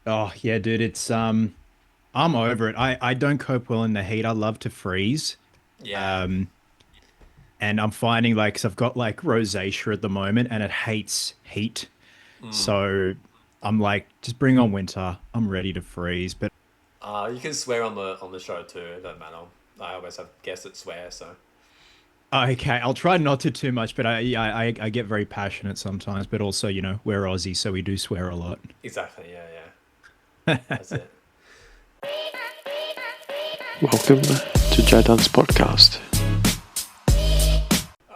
Oh yeah, dude, I'm over it. I don't cope well in the heat. I love to freeze. Yeah. Um, and I'm finding like, 'cause I've got like rosacea at the moment and it hates heat. Mm. So I'm like, just bring on winter. I'm ready to freeze. But You can swear on the show too. It doesn't matter. I always have guests that swear, so okay, I'll try not to too much, but yeah, I get very passionate sometimes, but also, we're Aussie, so we do swear a lot. exactly. Yeah, yeah. That's it. Welcome to Jadon's podcast.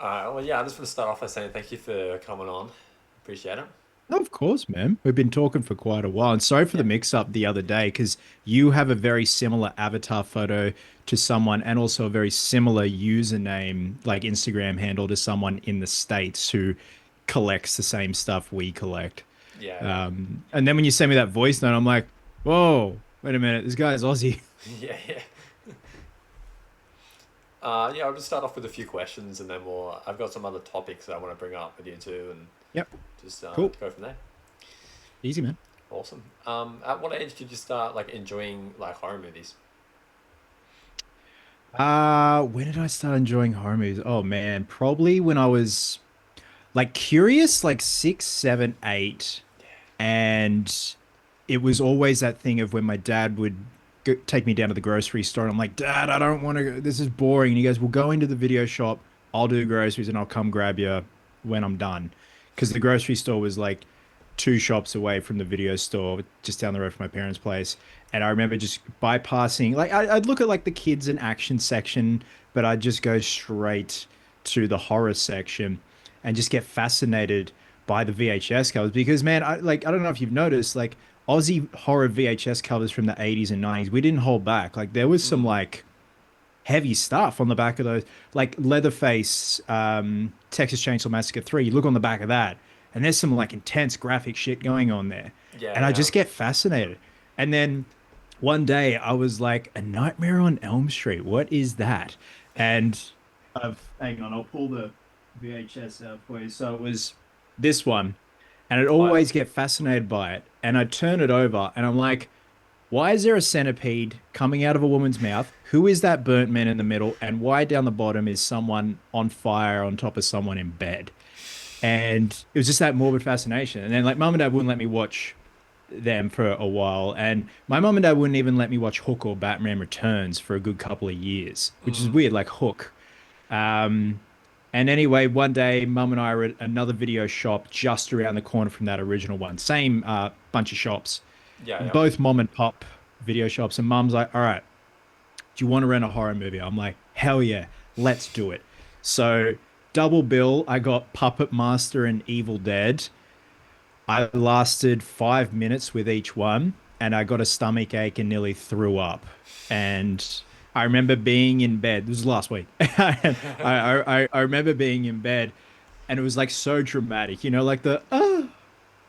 Well, yeah. I just want to start off by saying thank you for coming on. Appreciate it. Of course, man. We've been talking for quite a while. And sorry for the Yeah. mix up the other day, because you have a very similar avatar photo to someone and also a very similar username, like Instagram handle to someone in the States who collects the same stuff we collect. Yeah, yeah. And then when you send me that voice note, I'm like, whoa, wait a minute, this guy's Aussie. Yeah, yeah. Yeah, I'll just start off with a few questions, and then we'll. I've got some other topics that I want to bring up with you too, and Yep, just cool. go from there. Easy, man. Awesome. At what age did you start like enjoying like horror movies? When did I start enjoying horror movies? Oh man, probably when I was like curious, like six, seven, eight. And it was always that thing of when my dad would take me down to the grocery store and I'm like, Dad, I don't want to go. This is boring. And he goes, We'll go into the video shop. I'll do groceries and I'll come grab you when I'm done. Because the grocery store was like two shops away from the video store, just down the road from my parents' place. And I remember just bypassing, like, I'd look at like the kids and action section, but I'd just go straight to the horror section and just get fascinated by the VHS covers because man, I don't know if you've noticed like Aussie horror VHS covers from the 80s and 90s. We didn't hold back. Like there was some Mm. like heavy stuff on the back of those, like Leatherface, Texas Chainsaw Massacre 3. You look on the back of that, and there's some like intense graphic shit going on there. Yeah, And I yeah. just get fascinated. And then one day I was like, A Nightmare on Elm Street. What is that? And hang on, I'll pull the VHS out for you. So it was this one, and I'd I always get fascinated by it. And I'd turn it over, and I'm like, why is there a centipede coming out of a woman's mouth? Who is that burnt man in the middle? And why down the bottom is someone on fire on top of someone in bed? And it was just that morbid fascination. And then, like, mum and dad wouldn't let me watch them for a while. And my mum and dad wouldn't even let me watch Hook or Batman Returns for a good couple of years, which is mm. weird, like Hook. Um, and anyway, one day, mum and I were at another video shop just around the corner from that original one. Same bunch of shops, Yeah, yeah. both mom and pop video shops. And mum's like, all right, do you want to rent a horror movie? I'm like, hell yeah, let's do it. So, double bill, I got Puppet Master and Evil Dead. I lasted 5 minutes with each one, and I got a stomach ache and nearly threw up. And I remember being in bed. This was last week. I remember being in bed, and it was like so dramatic. Like it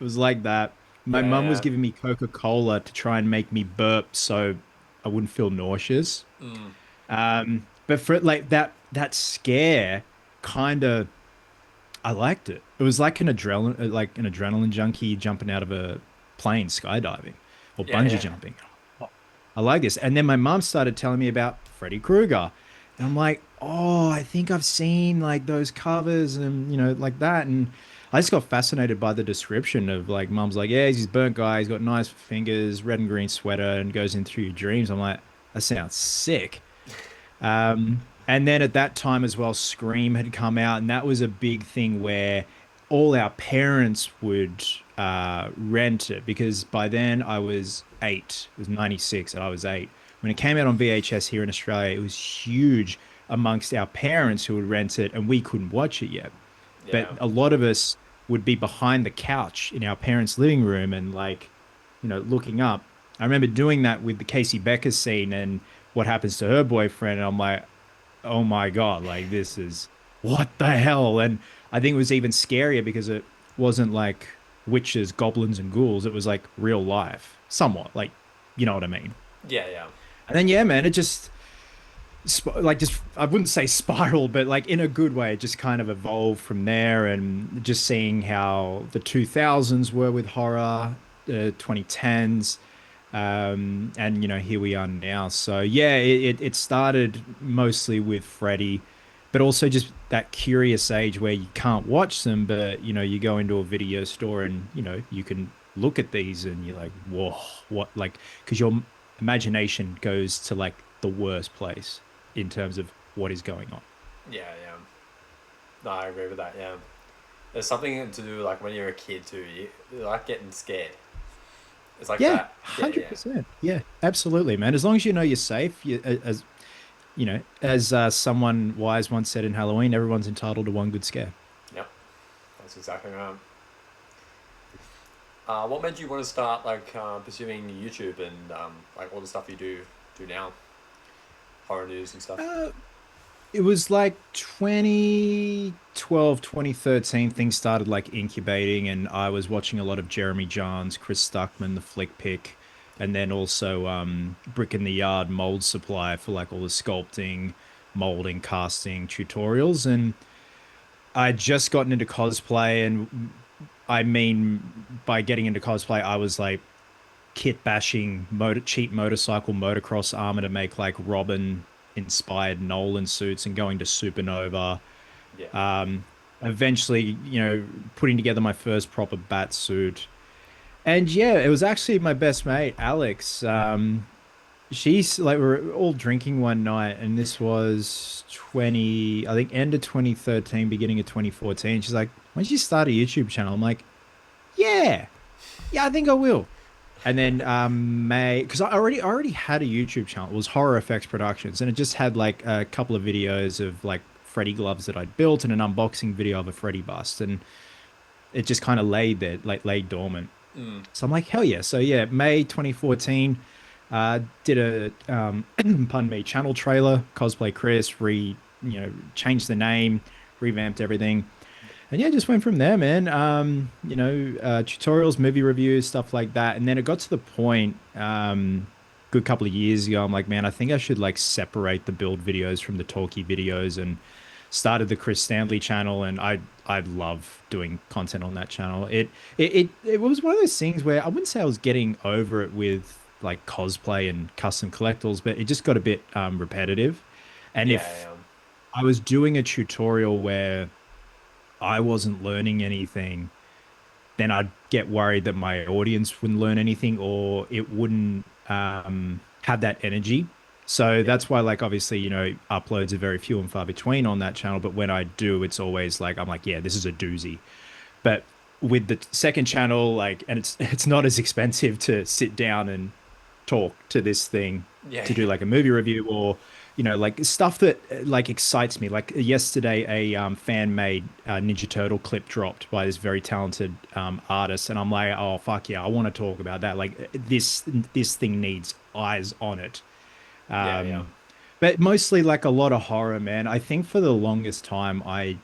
was like that. My Yeah, mum was yeah. giving me Coca-Cola to try and make me burp so I wouldn't feel nauseous. Mm. But for like that scare, kind of, I liked it. It was like an adrenaline junkie jumping out of a plane, skydiving or Yeah, bungee yeah. jumping. I like this. And then my mom started telling me about Freddy Krueger. And I'm like, oh, I think I've seen like those covers and, like that. And I just got fascinated by the description of like, mom's like, yeah, he's this burnt guy. He's got nice fingers, red and green sweater, and goes in through your dreams. I'm like, that sounds sick. And then at that time as well, Scream had come out, and that was a big thing where all our parents would rent it because by then I was eight. It was 96 and I was eight. When it came out on VHS here in Australia, it was huge amongst our parents who would rent it, and we couldn't watch it yet. But Yeah. a lot of us would be behind the couch in our parents' living room and like, looking up. I remember doing that with the Casey Becker scene and what happens to her boyfriend, and I'm like, oh my God, like this is what the hell? And I think it was even scarier because it wasn't like witches, goblins, and ghouls. It was like real life, somewhat. Like, you know what I mean? Yeah, yeah. And then yeah, man, it just like just I wouldn't say spiral, but like in a good way, it just kind of evolved from there. And just seeing how the 2000s were with horror, the 2010s. And here we are now. So yeah, it started mostly with Freddy, but also just that curious age where you can't watch them, but you go into a video store and you can look at these and you're like, whoa, what, like, because your imagination goes to like the worst place in terms of what is going on. Yeah, yeah. No, I agree with that. Yeah, there's something to do like when you're a kid too. You like getting scared. It's like Yeah, that. Yeah, yeah, 100%. Yeah, absolutely, man. As long as you know you're safe, as someone wise once said in Halloween, everyone's entitled to one good scare. yep. That's exactly right. What made you want to start like pursuing YouTube and like all the stuff you do now, horror news and stuff? It was like 2012, 2013. Things started like incubating, and I was watching a lot of Jeremy Jahns, Chris Stuckman, the Flick Pick, and then also Brick in the Yard mold supply for like all the sculpting, molding, casting tutorials. And I just gotten into cosplay, and I mean, by getting into cosplay, I was like kit bashing cheap motorcycle motocross armor to make like Robin inspired Nolan suits and going to Supernova. Yeah. Um, Eventually, putting together my first proper bat suit. And yeah, it was actually my best mate, Alex. She's like, we were all drinking one night, and this was 20, I think, end of 2013, beginning of 2014. She's like, why don't you start a YouTube channel? I'm like, yeah, yeah, I think I will. And then May, because I already had a YouTube channel. It was Horror Effects Productions, and it just had like a couple of videos of like Freddy gloves that I'd built and an unboxing video of a Freddy bust, and it just kind of laid there, like laid dormant. Mm. So I'm like, hell yeah! So yeah, May 2014, did a pardon me, channel trailer, cosplay Chris, changed the name, revamped everything. And yeah, just went from there, man. Tutorials, movie reviews, stuff like that. And then it got to the point, good couple of years ago, I'm like, man, I think I should like separate the build videos from the talkie videos, and started the Chris Stanley channel. And I love doing content on that channel. It was one of those things where I wouldn't say I was getting over it with like cosplay and custom collectibles, but it just got a bit repetitive. And Yeah, if yeah. I was doing a tutorial where I wasn't learning anything, then I'd get worried that my audience wouldn't learn anything, or it wouldn't have that energy. So Yeah. that's why, like, obviously, uploads are very few and far between on that channel. But when I do, it's always like, I'm like, yeah, this is a doozy. But with the second channel, like, and it's not as expensive to sit down and talk to this thing Yeah, to do yeah. like a movie review, or like stuff that like excites me. Like yesterday, a fan made Ninja Turtle clip dropped by this very talented artist, and I'm like, oh fuck yeah, I want to talk about that. Like this thing needs eyes on it. Yeah, yeah. But mostly like a lot of horror, man. I think for the longest time I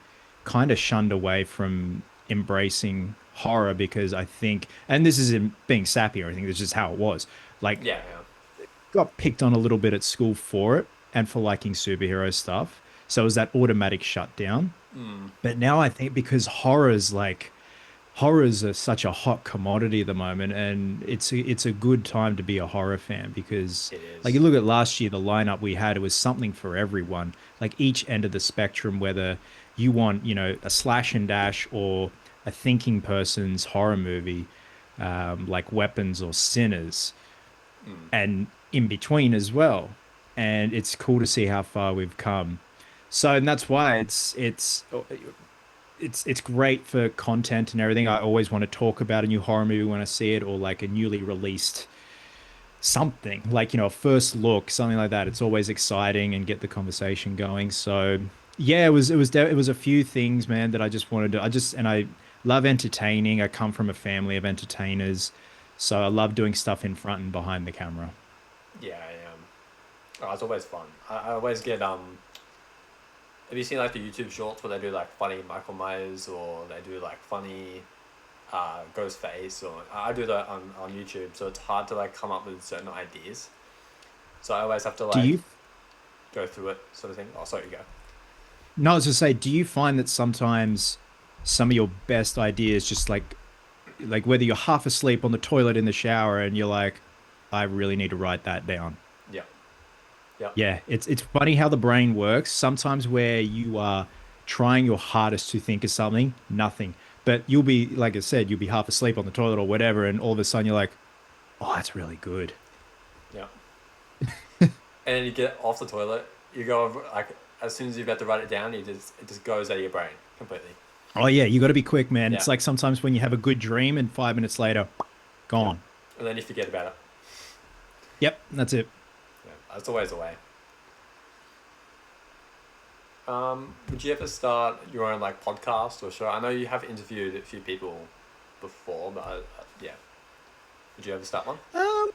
kind of shunned away from embracing horror because I think, and this isn't being sappy or anything, this is just how it was. Like, Yeah, yeah. got picked on a little bit at school for it and for liking superhero stuff. So it was that automatic shutdown. Mm. But now I think because horrors are such a hot commodity at the moment, and it's a good time to be a horror fan because It like you is. look at last year, the lineup we had, it was something for everyone. Like each end of the spectrum, whether you want, a slash and dash or a thinking person's horror movie, like Weapons or Sinners, Mm. and in between as well. And it's cool to see how far we've come. So, and that's why it's great for content and everything. I always want to talk about a new horror movie when I see it, or like a newly released something, like a first look, something like that. It's always exciting and get the conversation going. So yeah, it was a few things, man, that I just wanted to. I love entertaining. I come from a family of entertainers, so I love doing stuff in front and behind the camera. Yeah, I am. Oh, it's always fun. I always get Have you seen like the YouTube shorts where they do like funny Michael Myers or they do like funny ghost face, or I do that on YouTube, so it's hard to like come up with certain ideas. So I always have to Do like you go through it, sort of thing. Oh, sorry, you go. No, I was to say, do you find that sometimes some of your best ideas just like whether you're half asleep on the toilet in the shower and you're like, I really need to write that down. Yeah. Yeah. Yeah, it's funny how the brain works. Sometimes where you are trying your hardest to think of something, nothing. But you'll be, like I said, you'll be half asleep on the toilet or whatever, and all of a sudden you're like, oh, that's really good. Yeah. And then you get off the toilet, you go like as soon as you're about to write it down, it just goes out of your brain completely. Oh yeah, you got to be quick, man. Yeah. It's like sometimes when you have a good dream and 5 minutes later, Yeah. gone. And then you forget about it. Yep, that's it. Yeah. That's always the way. Would you ever start your own like podcast or show? I know you have interviewed a few people before, but yeah. Would you ever start one? Um,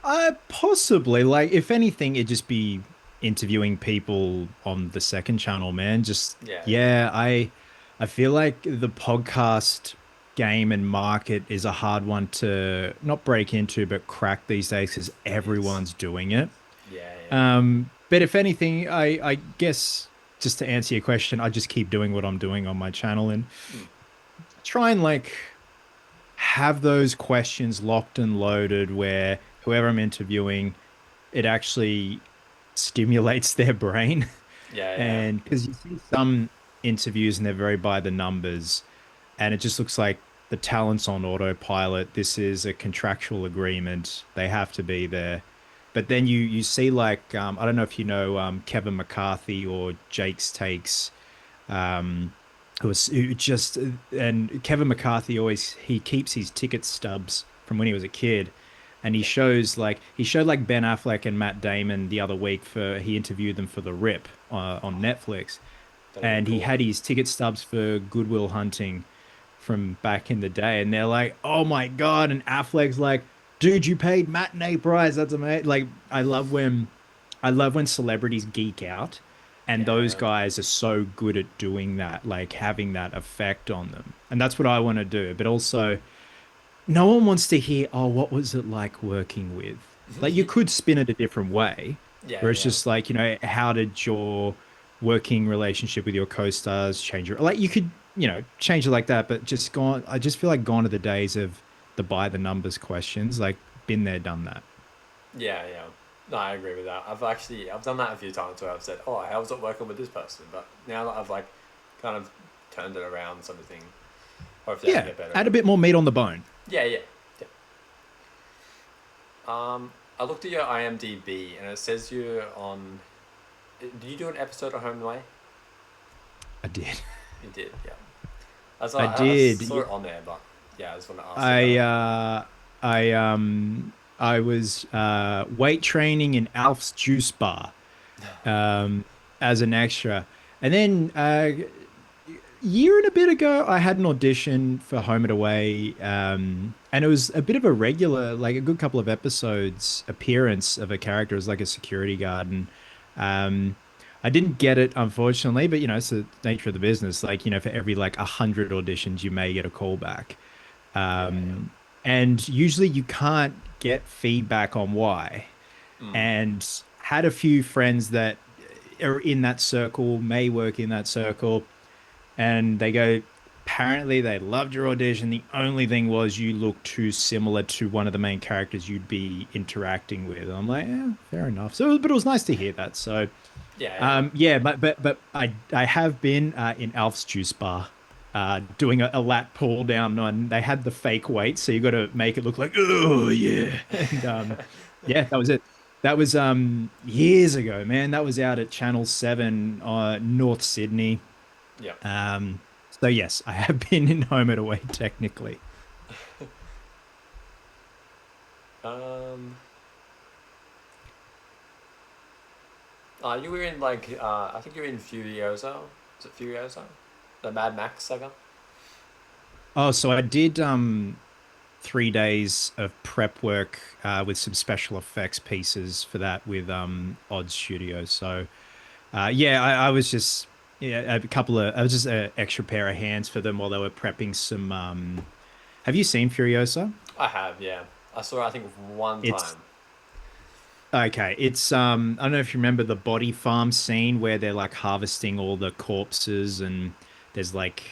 I possibly like if anything, it'd just be interviewing people on the second channel, man. Just Yeah, yeah. yeah, I feel like the podcast game and market is a hard one to not break into, but crack these days because It is. everyone's doing it. Yeah, yeah. But if anything, I guess just to answer your question, I just keep doing what I'm doing on my channel and Mm. try and like have those questions locked and loaded where whoever I'm interviewing, it actually stimulates their brain. Yeah, yeah. And because you see some interviews and they're very by the numbers, and it just looks like the talent's on autopilot. This is a contractual agreement. They have to be there. But then you see like I don't know if you know Kevin McCarthy or Jake's Takes, um, who just and Kevin McCarthy always he keeps his ticket stubs from when he was a kid, and Yeah. he showed like Ben Affleck and Matt Damon the other week for he interviewed them for The Rip on Netflix, That'd be and he cool. had his ticket stubs for Goodwill Hunting from back in the day, and they're like, "Oh my God!" And Affleck's like, "Dude, you paid matinee price. That's amazing." Like, I love when celebrities geek out, and those Yeah. guys are so good at doing that, like having that effect on them, and that's what I want to do. But also, no one wants to hear, "Oh, what was it like working with?" Like, you could spin it a different way, Yeah, where it's yeah. just like, how did your working relationship with your co-stars change your like you could change it like that, but just gone I just feel like gone are the days of the by the numbers questions, like been there, done that. Yeah, yeah. No, I agree with that. I've done that a few times where I've said, "Oh, how's it working with this person?" But now that I've like kind of turned it around, sort of thing. Hopefully, I can Yeah, get better at add a it. bit more meat on the bone. Yeah, yeah, yeah. I looked at your IMDb and it says you're on. Did you do an episode of Home and Away? I did. You did, yeah. I I did. saw it on there, but yeah, I just want to ask you I about it. uh I was weight training in Alf's juice bar um as an extra. And then year and a bit ago, I had an audition for Home and Away, and it was a bit of a regular, like a good couple of episodes appearance of a character as like a security guard, and um, I didn't get it unfortunately, but it's the nature of the business. Like for every like 100 auditions, you may get a call back, Yeah, yeah. um, and usually you can't get feedback on why. Mm. And had a few friends that are in that circle, may work in that circle, and they go, apparently they loved your audition. The only thing was you look too similar to one of the main characters you'd be interacting with. I'm like, yeah, fair enough. So, but it was nice to hear that. So, Yeah, yeah. yeah, but I have been in Alf's Juice Bar, doing a lat pull down on. They had the fake weight, so you got to make it look like, oh yeah, and yeah, that was it. That was years ago, man. That was out at Channel 7, North Sydney. Yeah. Um, so yes, I have been in home and away technically. Um, you were in like I think you were in Furiosa. Is it Furiosa? The Mad Max saga. Oh, so I did 3 days of prep work with some special effects pieces for that with Odds Studios. So yeah, I was just yeah a couple of I was just an extra pair of hands for them while they were prepping some. Have you seen Furiosa? I have, yeah. I saw it I think one It's time. okay. It's I don't know if you remember the body farm scene where they're like harvesting all the corpses and there's like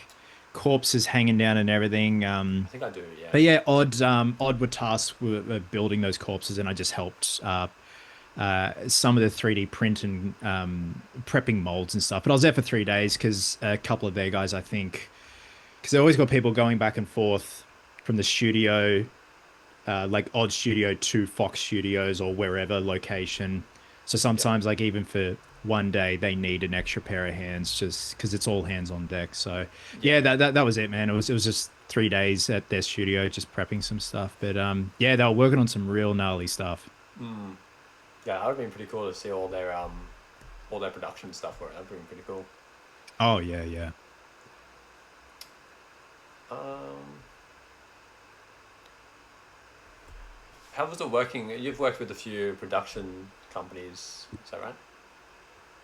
corpses hanging down and everything. I think I do. Yeah. But yeah, Odd were tasked with building those corpses, and I just helped some of the 3D print and prepping molds and stuff. But I was there for 3 days because a couple of their guys, I think, because they always got people going back and forth from the studio, like Odd Studio to Fox Studios or wherever location. So Yeah. sometimes, like even for one day, they need an extra pair of hands just because it's all hands on deck. So Yeah. yeah, that was it, man. It was just 3 days at their studio, just prepping some stuff. But yeah, they were working on some real gnarly stuff. Mm. Yeah, that would have been pretty cool to see all their production stuff for it. That'd been pretty cool. Oh yeah, yeah. Um, how was it working? You've worked with a few production companies, is that right?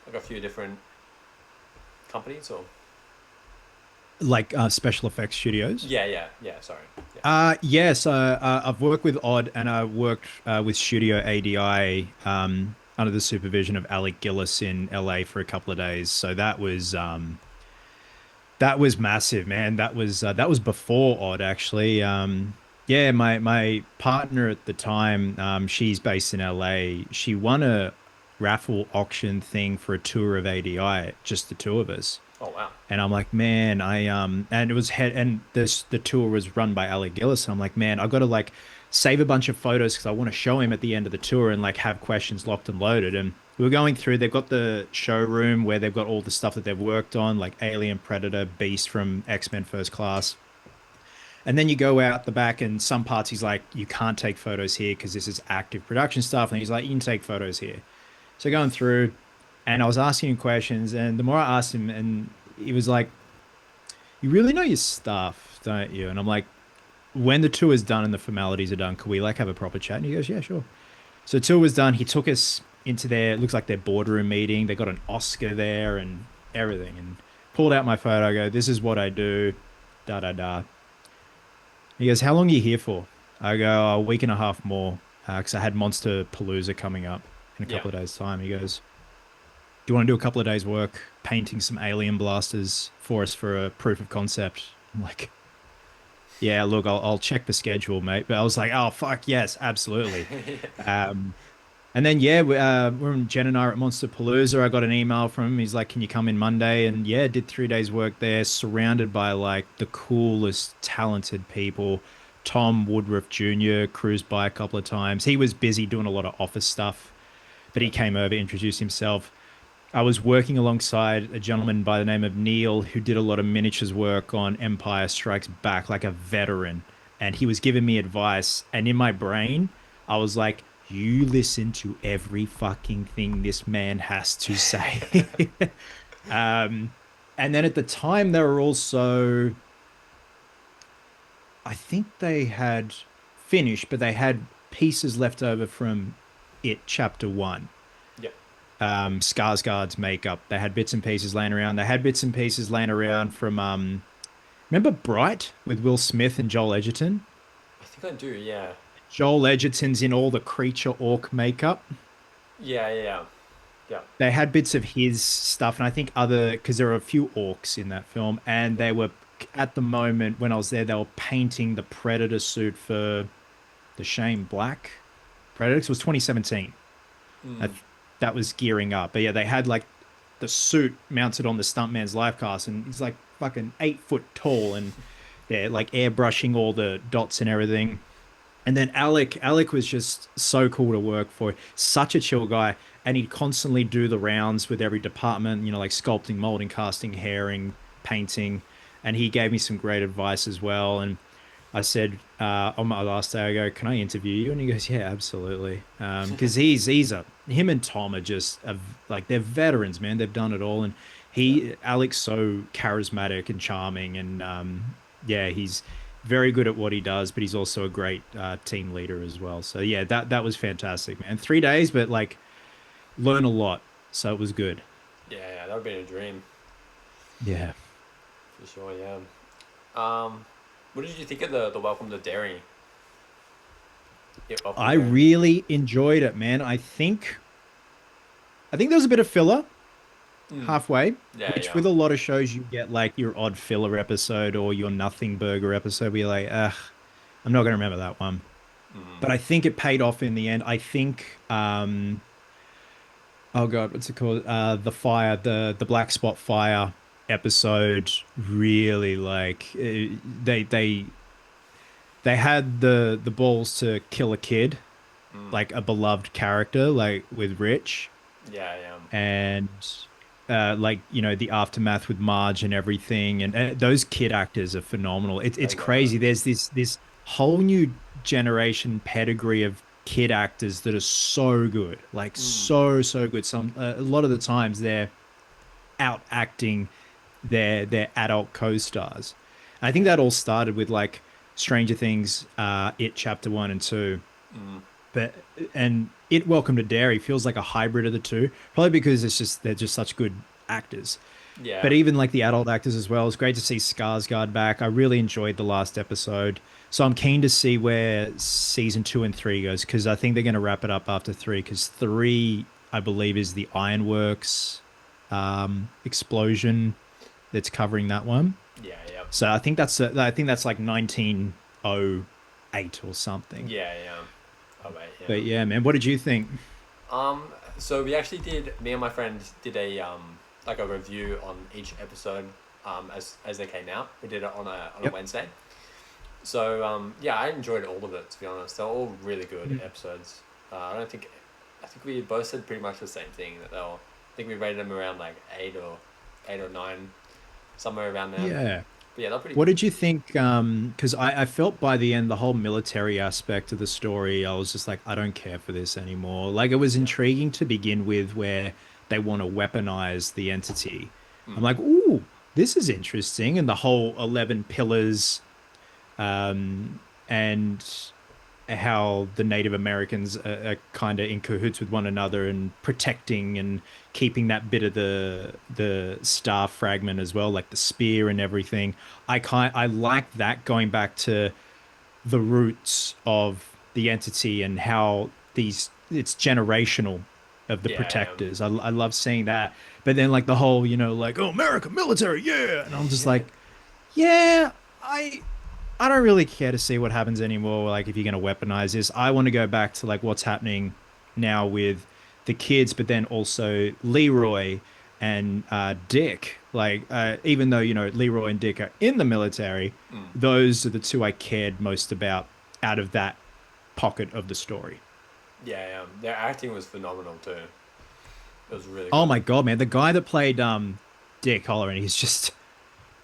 Like a few different companies, or Like special effects studios. yeah. Sorry, yeah, Yes, I've worked with Odd and I worked with Studio ADI under the supervision of Alec Gillis in LA for a couple of days. So that was massive, man. That was before Odd actually. Yeah, my partner at the time, she's based in LA. She won a raffle auction thing for a tour of ADI, just the two of us. oh wow, And I'm like, man, and it was head, and this, the tour was run by Alec Gillis. And I'm like, man, I've got to like save a bunch of photos because I want to show him at the end of the tour and like have questions locked and loaded. And we were going through, they've got the showroom where they've got all the stuff that they've worked on, like Alien, Predator, Beast from X-Men First Class. And then you go out the back and some parts he's like, you can't take photos here because this is active production stuff. And he's like, you can take photos here. So going through, and I was asking him questions, and the more I asked him, and he was like, "You really know your stuff, don't you?" And I'm like, "When the tour is done and the formalities are done, could we like have a proper chat?" And he goes, "Yeah, sure." So the tour was done. He took us into their, it looks like their boardroom meeting. They got an Oscar there and everything, and pulled out my photo. I go, "This is what I do." Da da da. He goes, "How long are you here for?" I go, "A week and a half more, because I had Monster Palooza coming up in a yeah, couple of days' time." He goes, "Do you want to do a couple of days' work painting some alien blasters for us for a proof of concept?" I'm like, "Yeah, look, I'll check the schedule, mate." But I was like, "Oh, fuck, yes, absolutely." Um, and then, yeah, we're in Jen and I are at Monster Palooza. I got an email from him. He's like, "Can you come in Monday?" And yeah, did 3 days work there, surrounded by like the coolest, talented people. Tom Woodruff Jr. cruised by a couple of times. He was busy doing a lot of office stuff, but yeah, he came over, introduced himself. I was working alongside a gentleman by the name of Neil who did a lot of miniatures work on Empire Strikes Back, like a veteran. And he was giving me advice. And in my brain, I was like, you listen to every fucking thing this man has to say. um, and then at the time, they were also, I think they had finished, but they had pieces left over from it, chapter one. yeah. Skarsgård's makeup. They had bits and pieces laying around. They had bits and pieces laying around from remember Bright with Will Smith and Joel Edgerton? I think I do. Yeah, Joel Edgerton's in all the creature orc makeup. yeah. Yeah. They had bits of his stuff, and I think other, because there are a few orcs in that film, and they were at the moment when I was there, they were painting the Predator suit for the Shane Black Predator. 'Cause it was 2017. Mm. That, that was gearing up. But yeah, they had like the suit mounted on the stuntman's life cast, and he's like fucking 8 foot tall, and they're like airbrushing all the dots and everything. And then Alec was just so cool to work for. Such a chill guy, and he'd constantly do the rounds with every department, you know, like sculpting, molding, casting, hairing, painting. And he gave me some great advice as well. And I said on my last day, I go, "Can I interview you?" And he goes, "Yeah, absolutely." Because he's a him and Tom are just like they're veterans, man. They've done it all, and Yeah. Alec's so charismatic and charming, and yeah, he's very good at what he does, but he's also a great team leader as well. So yeah, that was fantastic, man. 3 days, but like learn a lot, so it was good. That would be a dream Yeah, for sure. Yeah. Um, what did you think of the Welcome to Dairy? Yeah, Welcome to I Dairy. really enjoyed it, man. I think there was a bit of filler. halfway, Yeah, which yeah. with a lot of shows you get like your odd filler episode or your nothing burger episode where you're like, ugh, I'm not gonna remember that one. But I think it paid off in the end. I think oh God, what's it called? The black spot fire episode really like they had the balls to kill a kid, like a beloved character, like with Rich, Yeah, yeah. and like the aftermath with Marge and everything, and those kid actors are phenomenal. They It's were. crazy. There's this whole new generation pedigree of kid actors that are so good, like so good. Some a lot of the times they're out acting their adult co-stars. I think Yeah. that all started with like Stranger Things, It Chapter One and Two, but and It Welcome to Dairy feels like a hybrid of the two, probably because they're just such good actors. Yeah. But even like the adult actors as well, it's great to see Skarsgård back. I really enjoyed the last episode, so I'm keen to see where season two and three goes because I think they're going to wrap it up after three because three, I believe, is the Ironworks explosion that's covering that one. Yeah, yeah. So I think that's like 1908 or something. Yeah, yeah. Oh, wait, But yeah. yeah, man, what did you think? So we actually did. Me and my friends did a like a review on each episode, as they came out. We did it on a Yep. Wednesday. So yeah, I enjoyed all of it. To be honest, they're all really good Mm. episodes. I don't think. I think we both said pretty much the same thing. That they'll. I think we rated them around like eight or nine, somewhere around there. Yeah. But yeah, they're pretty What good. did you think? Because I felt by the end, the whole military aspect of the story, I was just like, I don't care for this anymore. Like, it was Yeah. intriguing to begin with, where they want to weaponize the entity. I'm Mm. like, ooh, this is interesting. And the whole 11 pillars, and how the Native Americans are kind of in cahoots with one another and protecting and keeping that bit of the star fragment as well, like the spear and everything. I like that going back to the roots of the entity and how these it's generational of the Yeah, yeah. protectors. I love seeing that. But then like the whole, like, oh, America military, yeah. And I'm just like, yeah, I don't really care to see what happens anymore. Like, if you're going to weaponize this, I want to go back to like what's happening now with the kids, but then also Leroy and Dick. Like, even though Leroy and Dick are in the military, those are the two I cared most about out of that pocket of the story. Yeah, yeah. Their acting was phenomenal too. It was really Oh good. my God, man, the guy that played Dick Halloran, he's just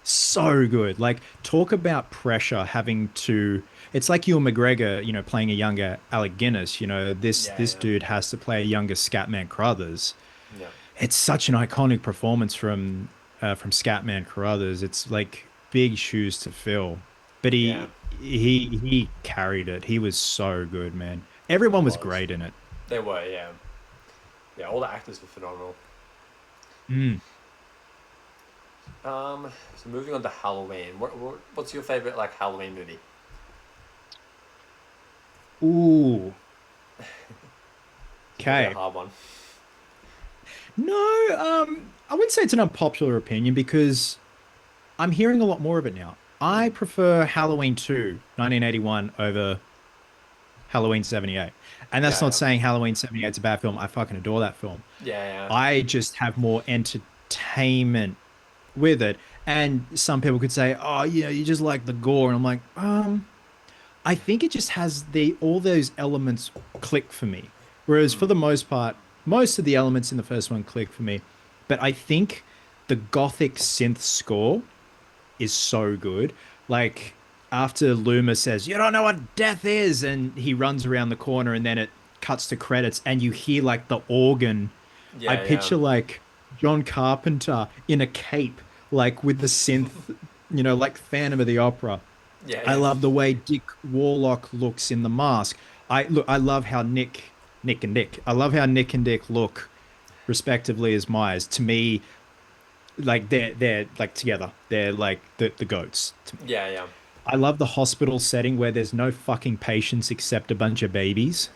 so good. Like, talk about pressure having to. It's like Ewan McGregor, playing a younger Alec Guinness. Yeah, This yeah. dude has to play a younger Scatman Crothers. Yeah. It's such an iconic performance from Scatman Crothers. It's like big shoes to fill, but Yeah. he carried it. He was so good, man. He Everyone was was. great in it. They were, yeah. Yeah, all the actors were phenomenal. Mm. So moving on to Halloween. What's your favorite like Halloween movie? Ooh. It's gonna be a Okay. hard one. No, I wouldn't say it's an unpopular opinion because I'm hearing a lot more of it now. I prefer Halloween 2, 1981 over Halloween 78. And that's Yeah, not yeah. saying Halloween 78 is a bad film. I fucking adore that film. Yeah, yeah. I just have more entertainment with it. And some people could say, "Oh, you just like the gore." And I'm like, I think it just has the all those elements click for me. Whereas for the most part, most of the elements in the first one click for me. But I think the gothic synth score is so good. Like, after Luma says, "You don't know what death is," and he runs around the corner, and then it cuts to credits, and you hear like the organ. I Yeah, yeah. picture like John Carpenter in a cape, like with the synth, like Phantom of the Opera. Yeah, I yeah. love the way Dick Warlock looks in the mask. I love how Nick and Dick. I love how Nick and Dick look respectively as Myers. To me, like they're like together. They're like the goats to me. Yeah, yeah. I love the hospital setting where there's no fucking patients except a bunch of babies.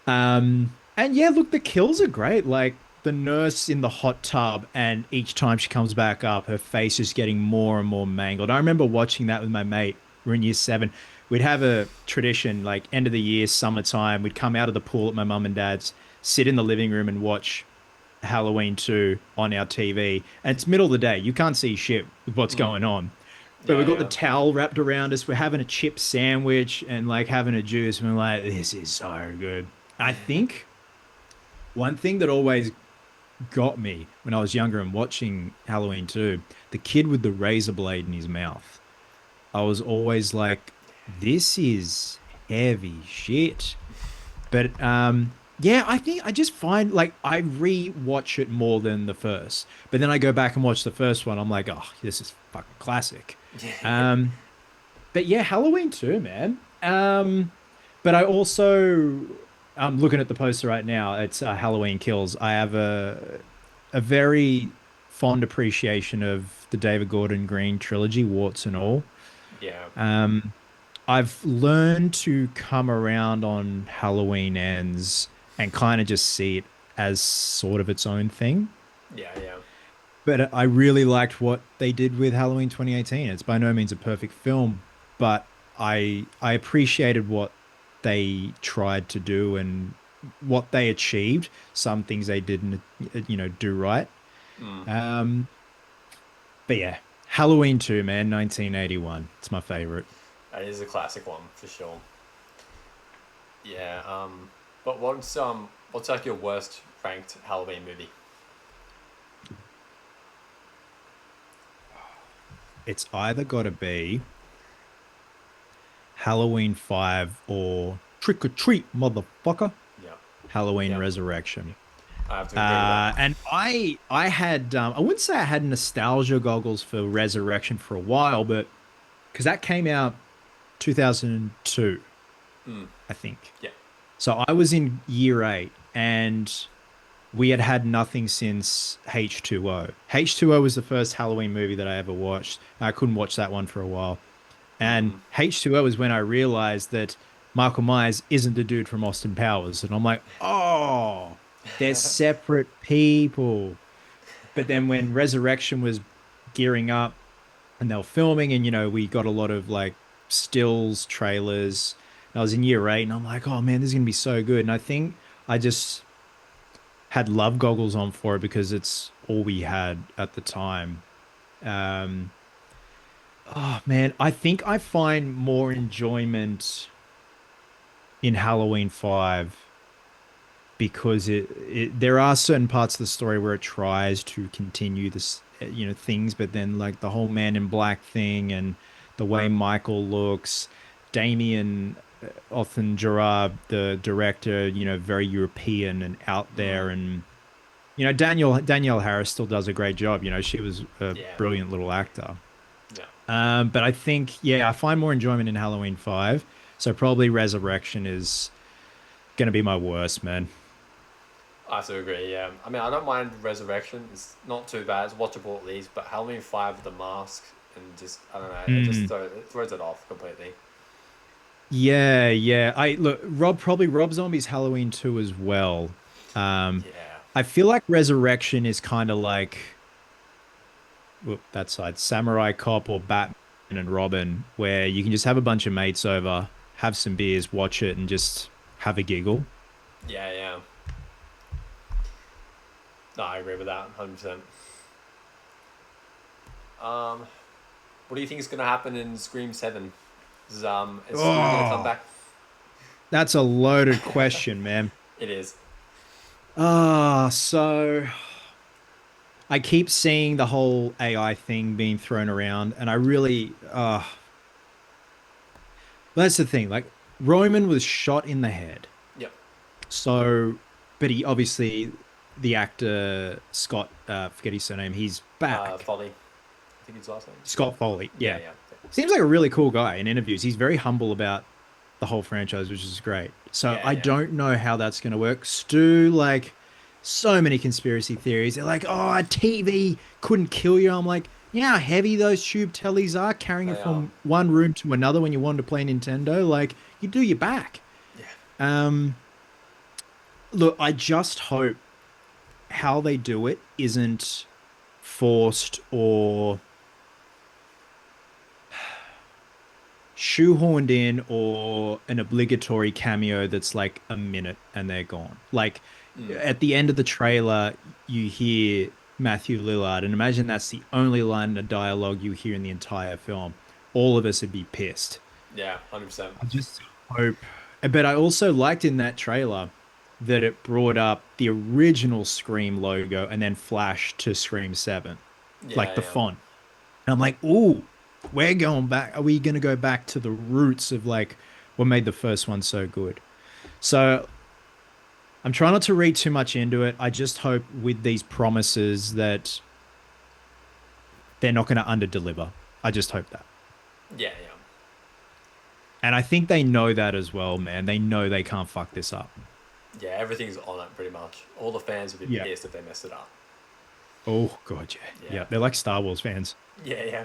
and, and yeah, look, the kills are great. Like the nurse in the hot tub, and each time she comes back up, her face is getting more and more mangled. I remember watching that with my mate. We're in year seven. We'd have a tradition, like end of the year, summertime. We'd come out of the pool at my mum and dad's, sit in the living room and watch Halloween 2 on our TV. And it's middle of the day. You can't see shit with what's going on. But Yeah, we've got the yeah. towel wrapped around us. We're having a chip sandwich and like having a juice. And we're like, this is so good. I think one thing that always got me when I was younger and watching Halloween 2, the kid with the razor blade in his mouth. I was always like, this is heavy shit. But yeah, I think I just find like I re-watch it more than the first. But then I go back and watch the first one. I'm like, oh, this is fucking classic. Um, but yeah, Halloween too, man. But I also I'm looking at the poster right now. It's Halloween Kills. I have a very fond appreciation of the David Gordon Green trilogy, warts and all. Yeah. Um, I've learned to come around on Halloween ends and kind of just see it as sort of its own thing. Yeah, yeah. But I really liked what they did with Halloween 2018. It's by no means a perfect film, but I appreciated what they tried to do and what they achieved. Some things they didn't, do right. Mm. Um, but yeah, Halloween 2, man, 1981. It's my favorite. That is a classic one for sure. Yeah. But what's like your worst ranked Halloween movie? It's either got to be Halloween 5 or Trick or Treat, motherfucker. Yeah. Halloween Yeah. Resurrection. I have to agree with that. And I had I wouldn't say I had nostalgia goggles for Resurrection for a while, but because that came out 2002, Mm. I think. Yeah. So I was in year eight, and we had had nothing since H2O. H2O was the first Halloween movie that I ever watched. I couldn't watch that one for a while. And Mm. H2O is when I realized that Michael Myers isn't the dude from Austin Powers. And I'm like, oh, they're separate people. But then when Resurrection was gearing up and they were filming, and, we got a lot of like stills, trailers. And I was in year eight, and I'm like, oh man, this is going to be so good. And I think I just had love goggles on for it because it's all we had at the time. Um, oh man, I think I find more enjoyment in Halloween 5 because there are certain parts of the story where it tries to continue this things, but then like the whole man in black thing and the way Michael looks, Damien Othen Gerard, the director, very European and out there, Mm. and Danielle Harris still does a great job. She was a Yeah. brilliant little actor. Yeah. But I think, yeah, I find more enjoyment in Halloween 5. So probably Resurrection is going to be my worst, man. I have to agree. Yeah. I mean, I don't mind Resurrection. It's not too bad. It's watchable at least. But Halloween 5 with the mask and just I don't know. Mm. It throws it off completely. Yeah, yeah. Rob Zombie's Halloween 2 as well. Um, Yeah. I feel like Resurrection is kind of like, whoop, that side, Samurai Cop or Batman and Robin, where you can just have a bunch of mates over, have some beers, watch it, and just have a giggle. Yeah. Yeah. No, I agree with that. 100%. Um, what do you think is gonna happen in Scream 7? Is Scream gonna come Oh, back? that's a loaded question, man. It is. So I keep seeing the whole AI thing being thrown around, and I really, that's the thing. Like, Roman was shot in the head. Yep. So, but he obviously, the actor Scott, forget his surname, he's back. Folly. I think his last name. Scott Foley, Yeah. yeah. Yeah. Seems like a really cool guy in interviews. He's very humble about the whole franchise, which is great. So Yeah. I Yeah. don't know how that's going to work. Stu, like, so many conspiracy theories. They're like, oh, a TV couldn't kill you. I'm like, you know how heavy those tube tellies are, carrying it They are. from one room to another when you want to play Nintendo? Like, you do your back. Yeah. Um, Look, I just hope how they do it isn't forced or shoehorned in or an obligatory cameo that's like a minute and they're gone. Like Mm. at the end of the trailer, you hear Matthew Lillard, and imagine that's the only line of dialogue you hear in the entire film. All of us would be pissed. Yeah, 100%. I just hope. But I also liked in that trailer that it brought up the original Scream logo and then flashed to Scream 7, like Yeah, the yeah. font. And I'm like, ooh, we're going back. Are we going to go back to the roots of like what made the first one so good? So I'm trying not to read too much into it. I just hope with these promises that they're not going to underdeliver. I just hope that. Yeah, yeah. And I think they know that as well, man. They know they can't fuck this up. Yeah, everything's on it pretty much. All the fans would be Yeah. pissed if they mess it up. Oh, God, yeah. Yeah. Yeah. They're like Star Wars fans. Yeah, yeah.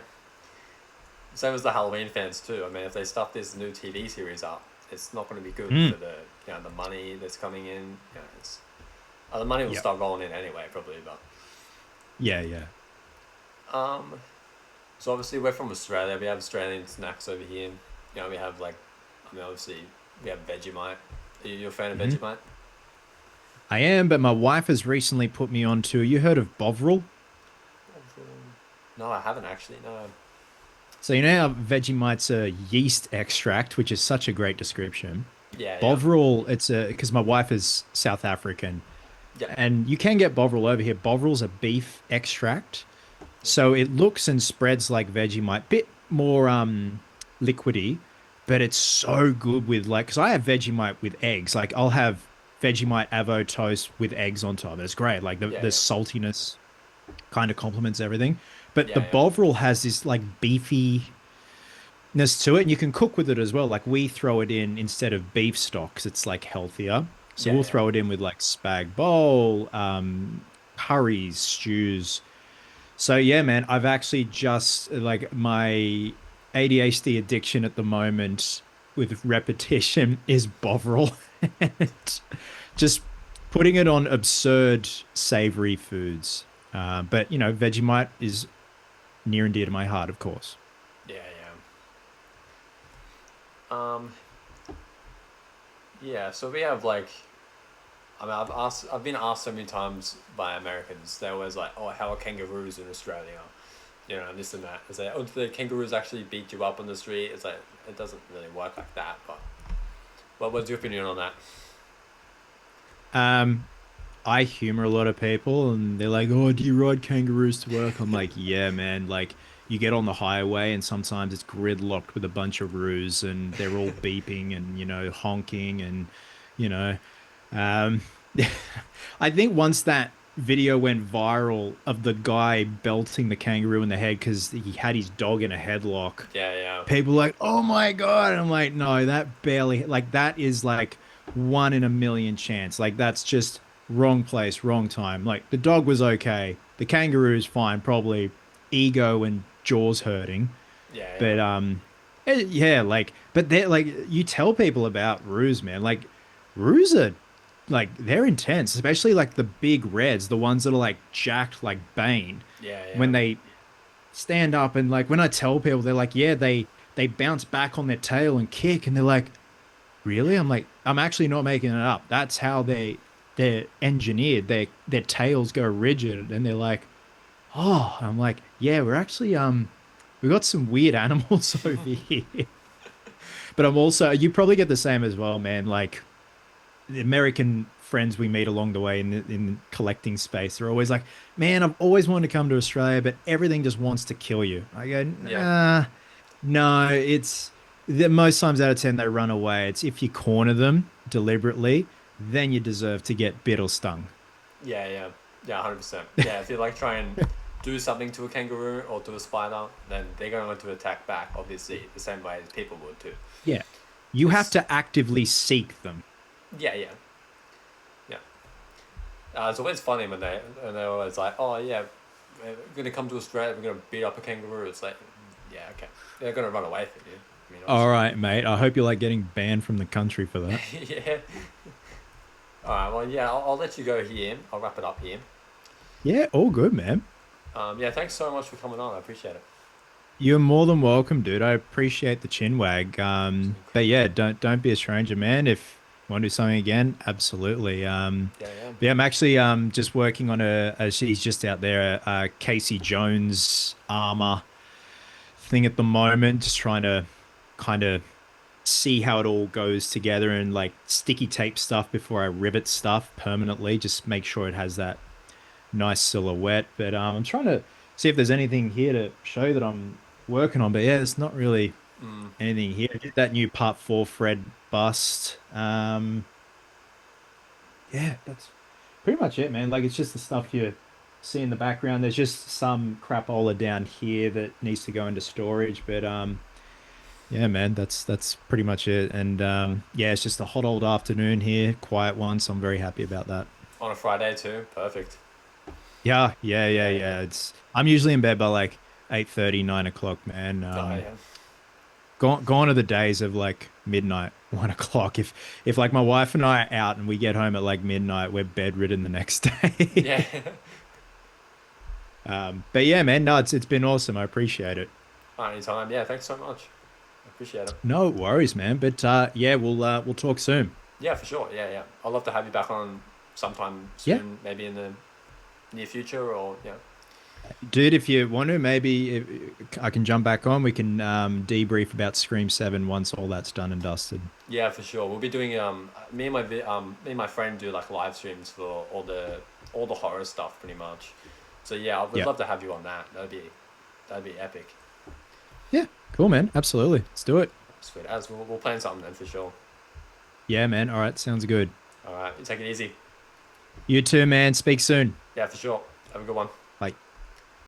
Same as the Halloween fans too. I mean, if they stuff this new TV series up, it's not going to be good Mm. for the money that's coming in. It's the money will Yeah. start rolling in anyway, probably. But Yeah, yeah. um, so obviously we're from Australia. We have Australian snacks over here. We have obviously we have Vegemite. Are you a fan of Hmm. Vegemite? I am, but my wife has recently put me on to. You heard of Bovril? No, I haven't actually. No. So you know how Vegemite's a yeast extract, which is such a great description. Yeah, yeah, Bovril, it's a because my wife is South African, yeah. and you can get Bovril over here. Bovril's a beef extract, so it looks and spreads like Vegemite, bit more liquidy, but it's so good with like because I have Vegemite with eggs. Like I'll have Vegemite avo toast with eggs on top. It's great. Like Yeah, the yeah, saltiness kind of complements everything. But the yeah, yeah, Bovril has this like beefiness to it, and you can cook with it as well. Like we throw it in instead of beef stock 'cause it's like healthier. So yeah, we'll yeah. throw it in with like spag bowl, curries, stews. So yeah, man, I've actually just like my ADHD addiction at the moment with repetition is Bovril. And just putting it on absurd savory foods. But you know, Vegemite is near and dear to my heart, of course. Yeah, yeah. Yeah. So we have like, I've been asked so many times by Americans. They're always like, "Oh, how are kangaroos in Australia?" And this and that. It's like, "Oh, do the kangaroos actually beat you up on the street?" It's like it doesn't really work like that. But what's your opinion on that? Um, I humor a lot of people, and they're like, "Oh, do you ride kangaroos to work?" I'm like, "Yeah, man. Like, you get on the highway, and sometimes it's gridlocked with a bunch of roos, and they're all beeping and honking, and you know, um, I think once that video went viral of the guy belting the kangaroo in the head because he had his dog in a headlock, Yeah, yeah, people were like, "Oh my God." And I'm like, no, that barely like that is like one in a million chance. Like that's just wrong place, wrong time. Like the dog was okay. The kangaroo's fine, probably ego and jaws hurting. yeah, yeah, But yeah, like but they're like you tell people about roos, man. Like roos are like they're intense, especially like the big reds, the ones that are like jacked like Bane yeah, yeah, when they stand up and like when I tell people they're like, yeah, they bounce back on their tail and kick and they're like, really? I'm like, I'm actually not making it up. That's how they're engineered. Their tails go rigid and they're like, oh, I'm like, yeah, we're actually we got some weird animals over here. But I'm also you probably get the same as well, man. Like the American friends we meet along the way in collecting space, they're always like, "Man, I've always wanted to come to Australia, but everything just wants to kill you." I go, yeah, "Nah, no, it's the most times out of 10 they run away. It's if you corner them deliberately, then you deserve to get bit or stung." yeah, yeah, yeah, 100%. Yeah, if you like try and do something to a kangaroo or to a spider, then they're going to attack back. Obviously, the same way as people would too. Yeah, you have It's to actively seek them. Yeah, yeah, yeah. It's always funny when they're always like, "Oh yeah, we're gonna come to Australia. We're gonna beat up a kangaroo." It's like, yeah, okay, they're gonna run away from you. I mean, All obviously. right, mate. I hope you're like getting banned from the country for that. Yeah. All right. Well, yeah. I'll let you go here. I'll wrap it up here. Yeah, all good, man. Yeah, thanks so much for coming on. I appreciate it. You're more than welcome, dude. I appreciate the chin wag. Sweet. But yeah, don't be a stranger, man. If you want to do something again, absolutely. Yeah, yeah. But yeah, I'm actually just working on she's just out there, a Casey Jones armor thing at the moment, just trying to kind of see how it all goes together and like sticky tape stuff before I rivet stuff permanently, just make sure it has that nice silhouette. But I'm trying to see if there's anything here to show that I'm working on. But yeah, there's not really Mm. anything here. I did that new part four Fred bust. Yeah, that's pretty much it, man. Like it's just the stuff you see in the background. There's just some crapola down here that needs to go into storage. But yeah, man, that's pretty much it. And yeah, it's just a hot old afternoon here, quiet one, so I'm very happy about that. On a Friday too. Perfect. Yeah, Yeah, yeah. yeah. It's I'm usually in bed by like 8:30, 9 o'clock, man. Oh, yeah. Gone are the days of like midnight, 1 o'clock. If like my wife and I are out and we get home at like midnight, we're bedridden the next day. Yeah. But yeah, man, no, it's been awesome. I appreciate it. Anytime. Yeah, thanks so much. I appreciate it. No worries, man. But yeah, we'll talk soon. Yeah, for sure. Yeah, yeah. I'd love to have you back on sometime Yeah, soon, maybe in the near future or yeah. dude, if you want to, maybe I can jump back on. We can debrief about Scream 7 once all that's done and dusted. Yeah, for sure. We'll be doing me and my friend do like live streams for all the horror stuff pretty much. So yeah, I would Yeah. love to have you on that. That'd be epic. Yeah, cool, man. Absolutely. Let's do it. Sweet. As we'll plan something then for sure. Yeah, man. All right, sounds good. All right, you take it easy. You too, man. Speak soon. Yeah, for sure. Have a good one.